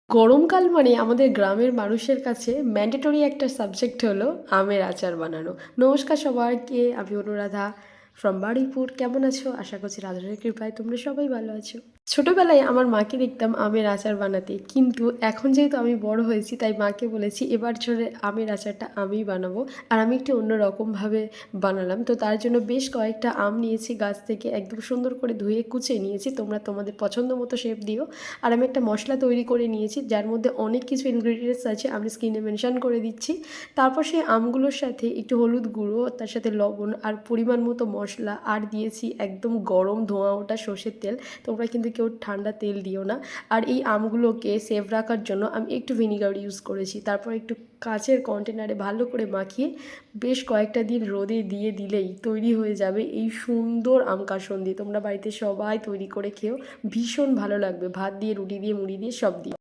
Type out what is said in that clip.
গরমকাল মানে আমাদের গ্রামের মানুষের কাছে ম্যান্ডেটরি একটা সাবজেক্ট হলো আমের আচার বানানো। নমস্কার সবাইকে, আমি অনুরাধা ফ্রম বারুইপুর। কেমন আছো? আশা করছি রাধারানীর কৃপায় তোমরা সবাই ভালো আছো। ছোটবেলায় আমার মাকে দেখতাম আমের আচার বানাতে, কিন্তু এখন যেহেতু আমি বড় হয়েছি তাই মাকে বলেছি এবার ছোট আমের আচারটা আমিই বানাবো। আর আমি একটু অন্যরকমভাবে বানালাম। তো তার জন্য বেশ কয়েকটা আম নিয়েছি গাছ থেকে, একদম সুন্দর করে ধুয়ে কুচিয়ে নিয়েছি। তোমরা তোমাদের পছন্দ মতো শেপ দিও। আর আমি একটা মশলা তৈরি করে নিয়েছি যার মধ্যে অনেক কিছু ইনগ্রিডিয়েন্টস আছে, আমি স্ক্রিনে মেনশন করে দিচ্ছি। তারপর সেই আমগুলোর সাথে একটু হলুদ গুঁড়ো, তার সাথে লবণ আর পরিমাণ মতো মশলা, আর দিয়েছি একদম গরম ধোঁয়া ওঠা সর্ষের তেল। তোমরা কিন্তু কেউ ঠান্ডা তেল দিও না। আর এই আমগুলোকে সেভ রাখার জন্য আমি একটু ভিনিগার ইউজ করেছি। তারপর একটু কাচের কন্টেনারে ভালো করে মাখিয়ে বেশ কয়েকটা দিন রোদে দিয়ে দিলেই তৈরি হয়ে যাবে এই সুন্দর আম কাসুন্দি। তোমরা বাড়িতে সবাই তৈরি করে খেও, ভীষণ ভালো লাগবে ভাত দিয়ে, রুটি দিয়ে, মুড়ি দিয়ে, সব দিয়ে।